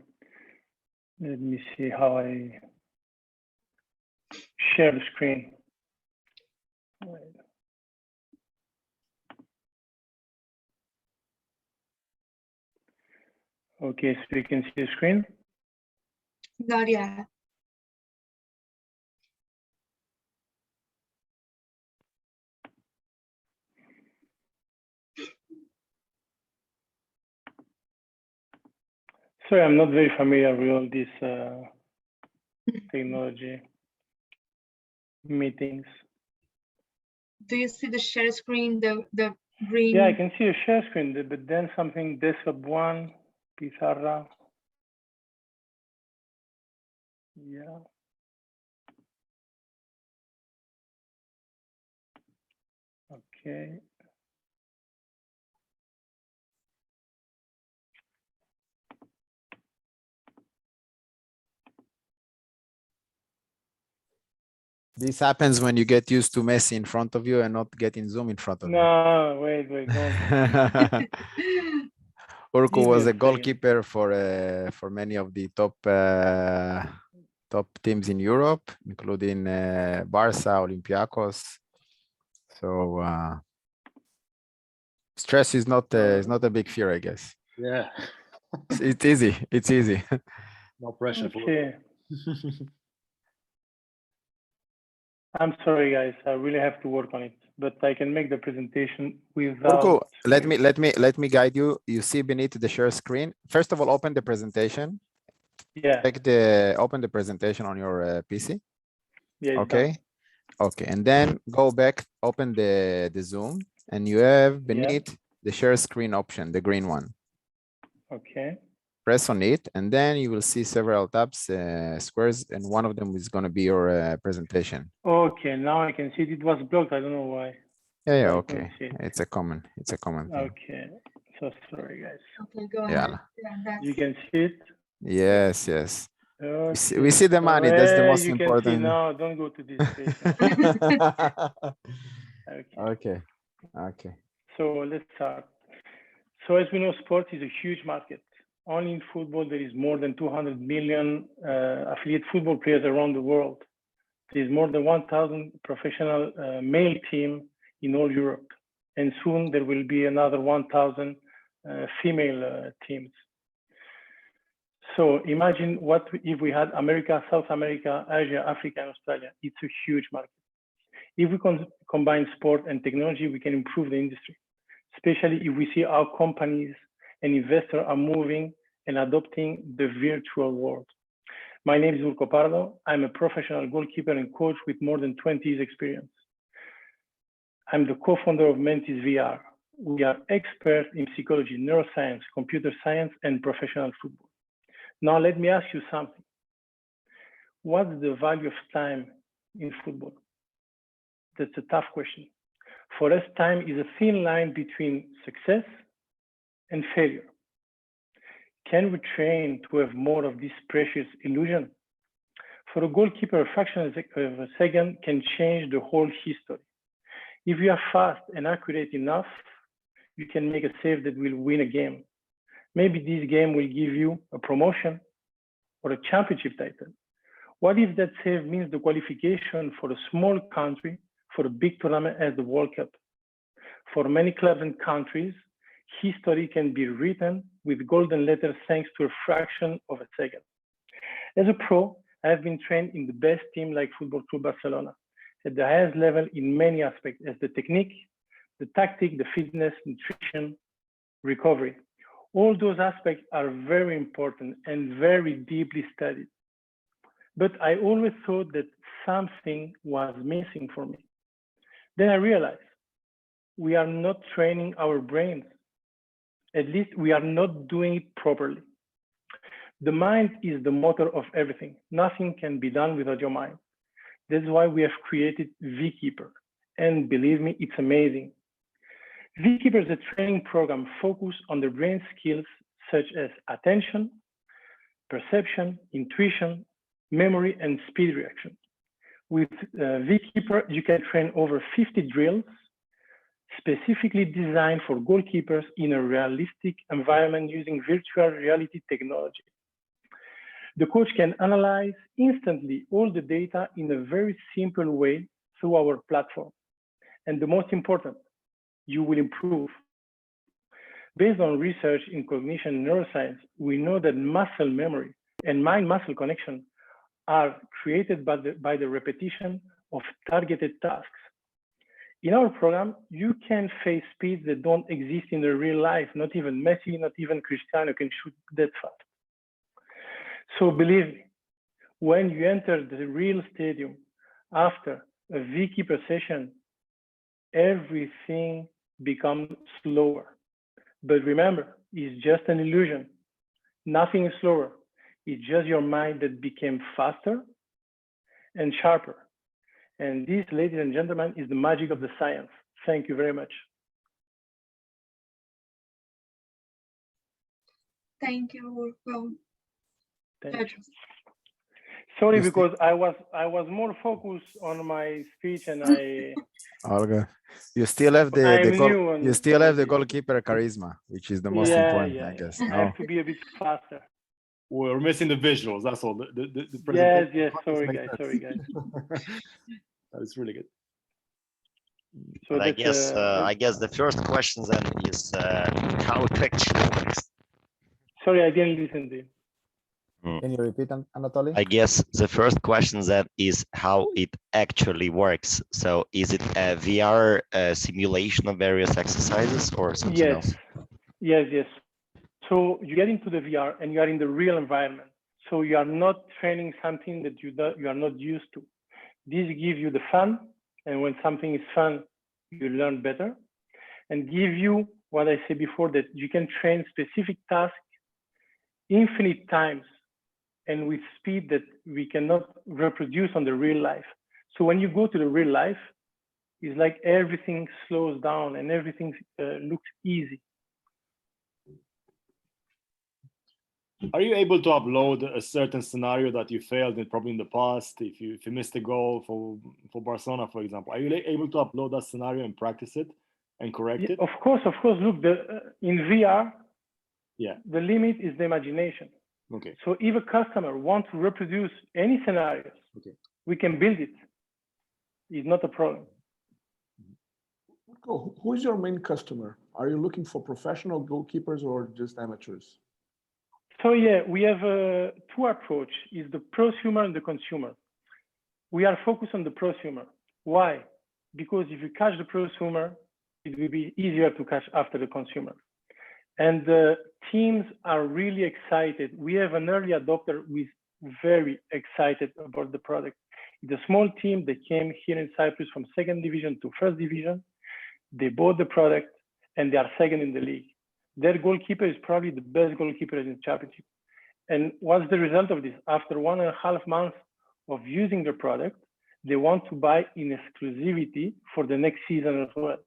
Let me see how I share the screen. Okay, so you can see the screen. Not yet. Sorry, I'm not very familiar with all this technology meetings. Do you see the share screen, the green? Yeah, I can see a share screen, but then something desktop one, pizarra. Yeah. Okay. This happens when you get used to Messi in front of you and not getting Zoom in front of you. No, wait, don't. Urko Give me was a a second. goalkeeper for many of the top teams in Europe, including Barca, Olympiacos. So stress is not a big fear, I guess. Yeah. It's easy. It's easy. No pressure. Okay. I'm sorry, guys. I really have to work on it, but I can make the presentation without. Urko, let me guide you. You see beneath the share screen. First of all, open the presentation. Yeah. Open the presentation on your PC. Yeah. Okay. Okay, and then go back, open the Zoom, and you have beneath the share screen option, the green one. Okay. Press on it, and then you will see several tabs, squares, and one of them is going to be your presentation. Okay, now I can see it. It was blocked. I don't know why. Yeah, I okay. couldn't see it. It's a common thing. Okay, so sorry, guys. Okay, go Yeah. ahead. Yeah, that's... You can see it. Yes, yes. Okay. We see the money. That's the most you important. can see now. Don't go to this page. Okay. Okay. Okay. So let's start. So as we know, sports is a huge market. Only in football, there is more than 200 million affiliate football players around the world. There is more than 1,000 professional male team in all Europe. And soon there will be another 1,000 female teams. So imagine what if we had America, South America, Asia, Africa, and Australia. It's a huge market. If we combine sport and technology, we can improve the industry, especially if we see how companies and investors are moving and adopting the virtual world. My name is Urko Pardo. I'm a professional goalkeeper and coach with more than 20 years experience. I'm the co-founder of Mentis VR. We are experts in psychology, neuroscience, computer science, and professional football. Now, let me ask you something. What's the value of time in football? That's a tough question. For us, time is a thin line between success and failure. Can we train to have more of this precious illusion? For a goalkeeper, a fraction of a second can change the whole history. If you are fast and accurate enough, you can make a save that will win a game. Maybe this game will give you a promotion or a championship title. What if that save means the qualification for a small country for a big tournament as the World Cup? For many clubs and countries, history can be written with golden letters thanks to a fraction of a second. As a pro, I have been trained in the best team like Football Club Barcelona, at the highest level in many aspects, as the technique, the tactic, the fitness, nutrition, recovery. All those aspects are very important and very deeply studied. But I always thought that something was missing for me. Then I realized we are not training our brains. At least we are not doing it properly. The mind is the motor of everything. Nothing can be done without your mind. That's why we have created VKeeper. And believe me, it's amazing. VKeeper is a training program focused on the brain skills such as attention, perception, intuition, memory, and speed reaction. With VKeeper, you can train over 50 drills specifically designed for goalkeepers in a realistic environment using virtual reality technology. The coach can analyze instantly all the data in a very simple way through our platform. And the most important, you will improve. Based on research in cognition and neuroscience, we know that muscle memory and mind-muscle connection are created by the repetition of targeted tasks. In our program, you can face speeds that don't exist in the real life. Not even Messi, not even Cristiano can shoot that fast. So believe me, when you enter the real stadium after a Vkeeper session, everything becomes slower. But remember, it's just an illusion. Nothing is slower. It's just your mind that became faster and sharper. And this, ladies and gentlemen, is the magic of the science. Thank you very much. Thank you. Well, Thank you. Sorry, because I was more focused on my speech, and I. Olga, you still have you still have the goalkeeper charisma, which is the most important, I guess. I have to be a bit faster. We're missing the visuals. That's all. Yes. Sorry, guys. That's really good. So I guess the first question then is how it actually works. Sorry, I didn't listen to you. Can you repeat, Anatoly? I guess the first question then is how it actually works. So is it a VR simulation of various exercises or something else? Yes. So you get into the VR and you are in the real environment. So you are not training something that you are not used to. This gives you the fun, and when something is fun, you learn better, and give you what I said before, that you can train specific tasks infinite times and with speed that we cannot reproduce on the real life. So when you go to the real life, it's like everything slows down and everything looks easy. Are you able to upload a certain scenario that you failed in probably in the past? If you missed a goal for Barcelona, for example, are you able to upload that scenario and practice it and correct it? Of course. Look, in VR, the limit is the imagination. Okay. So if a customer wants to reproduce any scenarios, we can build it. It's not a problem. Who is your main customer? Are you looking for professional goalkeepers or just amateurs? So we have two approaches, is the prosumer and the consumer. We are focused on the prosumer. Why? Because if you catch the prosumer, it will be easier to catch after the consumer. And the teams are really excited. We have an early adopter who is very excited about the product. It's a small team that came here in Cyprus from 2nd division to 1st division. They bought the product and they are 2nd in the league. Their goalkeeper is probably the best goalkeeper in the championship. And what's the result of this? After 1.5 months of using the product, they want to buy in exclusivity for the next season as well.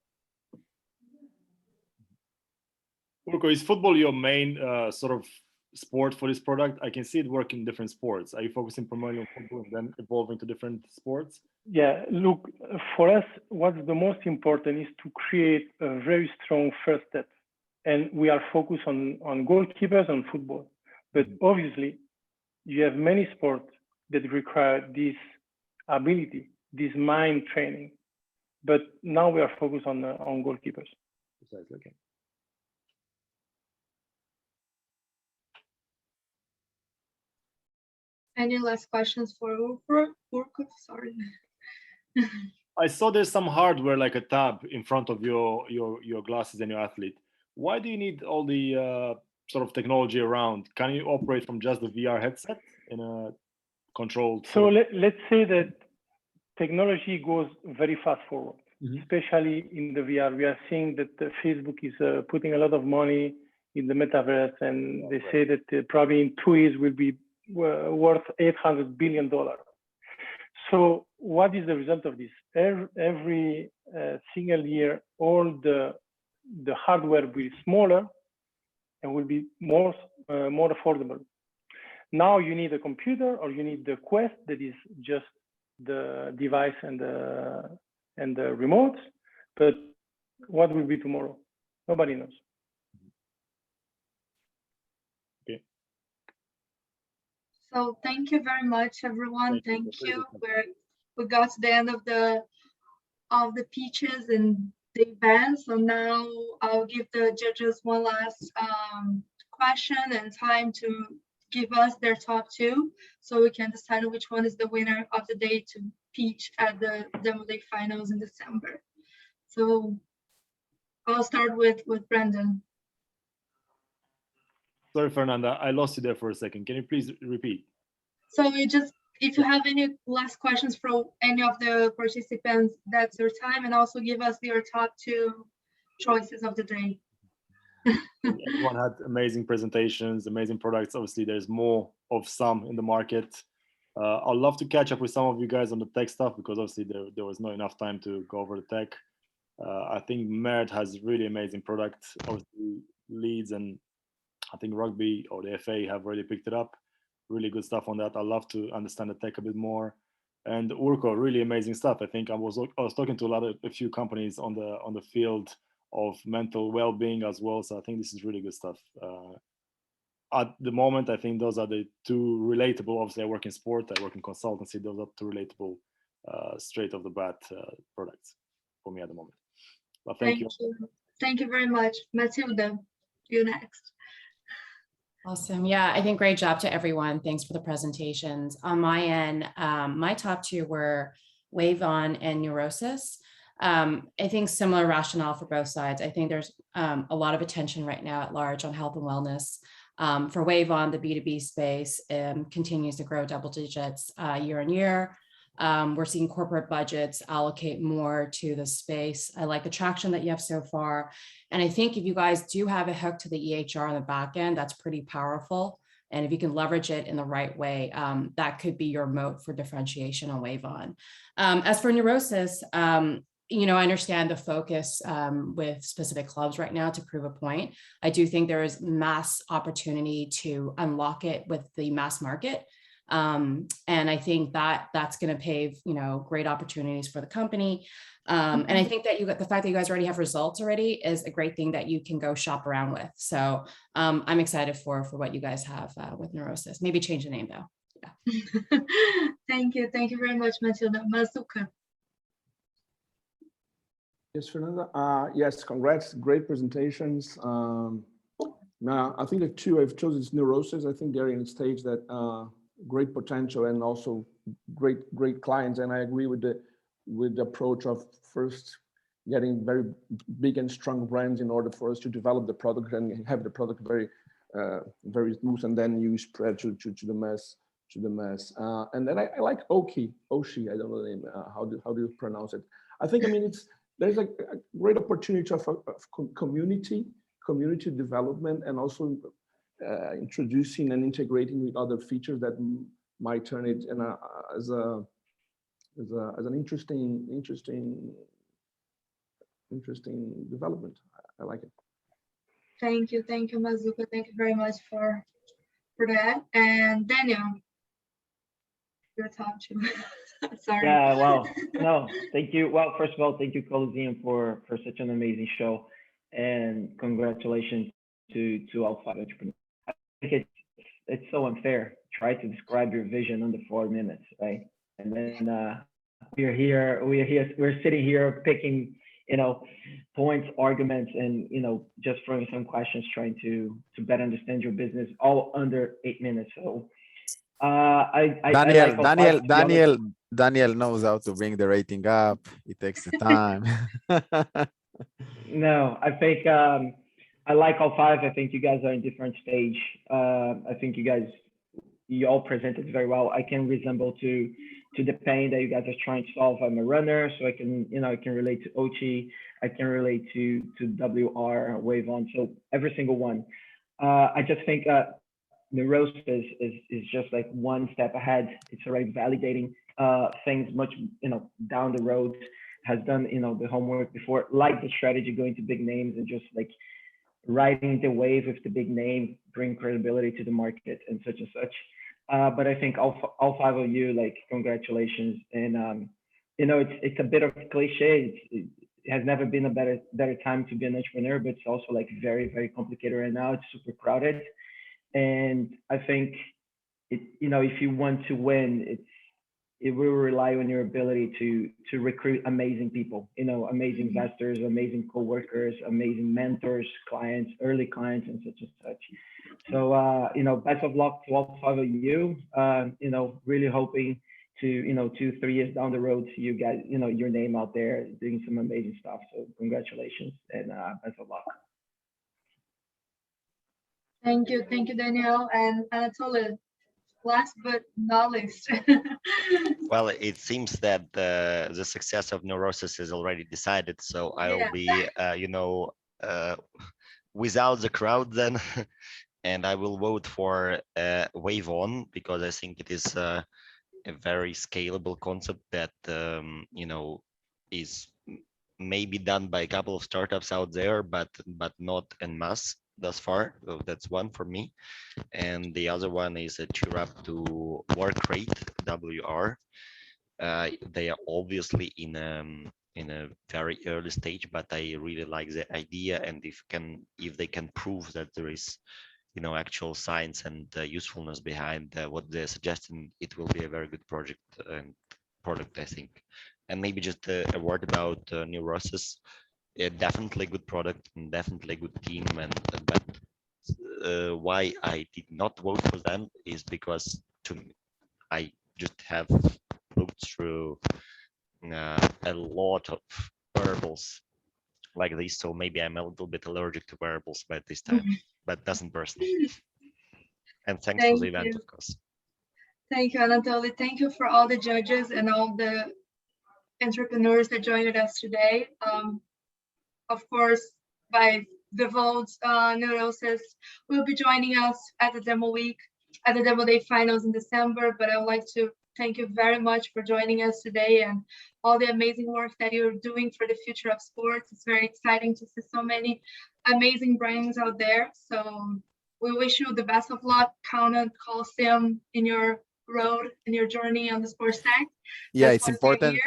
Urko, is football your main sort of sport for this product? I can see it work in different sports. Are you focusing primarily on football and then evolving to different sports? Yeah, look, for us, what's the most important is to create a very strong first step. And we are focused on goalkeepers and football. But obviously, you have many sports that require this ability, this mind training. But now we are focused on goalkeepers. Precisely, okay. Any last questions for Urko? Sorry. I saw there's some hardware like a tab in front of your glasses and your athlete. Why do you need all the sort of technology around? Can you operate from just the VR headset in a controlled? So let's say that technology goes very fast forward, especially in the VR. We are seeing that Facebook is putting a lot of money in the metaverse, and they say that probably in 2 years will be worth $800 billion. So what is the result of this? Every single year, all the hardware will be smaller and will be more affordable. Now you need a computer, or you need the Quest that is just the device and the remote. But what will be tomorrow? Nobody knows. Okay. So thank you very much, everyone. Thank you. We got to the end of the pitches, and the event. So now I'll give the judges one last question and time to give us their top two, so we can decide which one is the winner of the day to pitch at the Demo Day finals in December. So I'll start with Brandon. Sorry, Fernanda, I lost you there for a second. Can you please repeat? So if you have any last questions from any of the participants, that's your time, and also give us your top two choices of the day. Everyone had amazing presentations, amazing products. Obviously, there's more of some in the market. I'd love to catch up with some of you guys on the tech stuff, because obviously there was not enough time to go over the tech. I think Merit has really amazing products. Obviously, Leeds and I think Rugby or the FA have already picked it up. Really good stuff on that. I'd love to understand the tech a bit more. And Urko, really amazing stuff. I think I was talking to a few companies on the field of mental well-being as well. So I think this is really good stuff. At the moment, I think those are the two relatable. Obviously, I work in sport, I work in consultancy. Those are two relatable, straight off the bat products for me at the moment. But thank you. Thank you very much. Matilda, you next. Awesome. Yeah, I think great job to everyone. Thanks for the presentations. On my end, my top two were Wave On and Neurosis. I think similar rationale for both sides. I think there's a lot of attention right now at large on health and wellness. For Wave On, the B2B space continues to grow double digits year on year. We're seeing corporate budgets allocate more to the space. I like the traction that you have so far. And I think if you guys do have a hook to the EHR on the back end, that's pretty powerful. And if you can leverage it in the right way, that could be your moat for differentiation on Wave On. As for Neurosis, I understand the focus with specific clubs right now to prove a point. I do think there is mass opportunity to unlock it with the mass market. And I think that that's going to pave, great opportunities for the company. And I think that the fact that you guys already have results already is a great thing that you can go shop around with. So I'm excited for what you guys have with Neurosis. Maybe change the name though. Yeah. Thank you. Thank you very much, Matilda. Mazuka. Yes, Fernanda. Yes, congrats. Great presentations. Now, I think the two I've chosen is Neurosis. I think they're in a stage that great potential and also great clients. And I agree with the approach of first getting very big and strong brands in order for us to develop the product and have the product very smooth, and then you spread to the mass. And then I like Oshi. I don't know the name. How do you pronounce it? I think there's a great opportunity of community development, and also introducing and integrating with other features that might turn it as an interesting development. I like it. Thank you, Mazuka. Thank you very much for that. And Daniel, your top two. Sorry. Yeah, well, no, thank you. Well, first of all, thank you, Coliseum, for such an amazing show, and congratulations to all 5 entrepreneurs. I think it's so unfair. Try to describe your vision under 4 minutes, right? And then we're sitting here picking, points, arguments, and just throwing some questions, trying to better understand your business, all under 8 minutes. So Daniel knows how to bring the rating up. It takes the time. No, I think I like all 5. I think you guys are in different stage. I think you all presented very well. I can resemble to the pain that you guys are trying to solve. I'm a runner, so I can relate to Oshi. I can relate to WR, Wave On. So every single one. I just think Neurosis is just like one step ahead. It's already validating things much down the road. Has done the homework before, like the strategy, going to big names and just like riding the wave with the big name, bring credibility to the market and such and such. But I think all 5 of you, like, congratulations. And it's a bit of a cliche. It has never been a better time to be an entrepreneur, but it's also like very, very complicated right now. It's super crowded. And I think if you want to win, it will rely on your ability to recruit amazing people, amazing investors, amazing coworkers, amazing mentors, clients, early clients, and such and such. So, best of luck to all 5 of you. Really hoping to, 2-3 years down the road, see you guys, your name out there doing some amazing stuff. So congratulations and best of luck. Thank you, Daniel and Anatoly. Last but not least. Well, it seems that the success of Neurosis is already decided, so I'll be, without the crowd then, and I will vote for Wave On because I think it is a very scalable concept that is maybe done by a couple of startups out there, but not en masse thus far. So that's one for me. And the other one is a cheer up to Workrate, WR. They are obviously in a very early stage, but I really like the idea. And if they can prove that there is, actual science and usefulness behind what they're suggesting, it will be a very good project and product, I think. And maybe just a word about Neurosis. Definitely good product and definitely good team, but why I did not vote for them is because I just have looked through a lot of wearables like this, so maybe I'm a little bit allergic to wearables by this time, but doesn't personal. And thanks for the event, of course. Thank you, Anatoly. Thank you for all the judges and all the entrepreneurs that joined us today. Of course, by the votes, Neurosis will be joining us at the demo week, at the demo day finals in December. But I would like to thank you very much for joining us today and all the amazing work that you're doing for the future of sports. It's very exciting to see so many amazing brains out there. So we wish you the best of luck. Count on Coliseum in your road, in your journey on the sports tech. Yeah, it's important,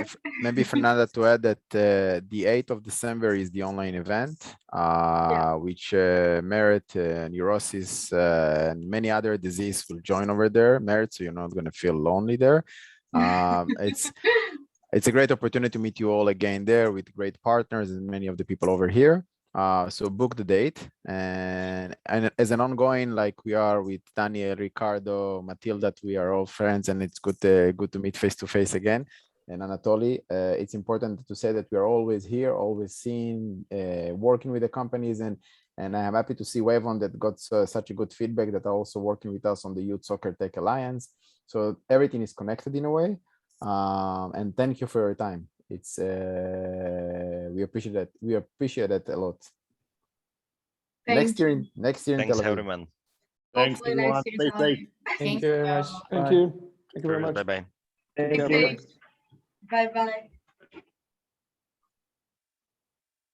maybe Fernanda, to add that the 8th of December is the online event, which Merit, Neurosis, and many other diseases will join over there. Merit, so you're not going to feel lonely there. It's a great opportunity to meet you all again there with great partners and many of the people over here. So book the date, and as an ongoing, like we are with Daniel, Ricardo, Matilda, we are all friends, and it's good to meet face to face again. And Anatoly, it's important to say that we are always here, always seeing, working with the companies, and I'm happy to see Wavon that got such a good feedback that are also working with us on the Youth Soccer Tech Alliance. So everything is connected in a way, and thank you for your time. It's we appreciate that. We appreciate it a lot. Next year in Thanks, everyone. Thanks, everyone. Stay safe. Thank you very much. Thank you. Thank you very much. Bye bye. Thank you. Bye bye.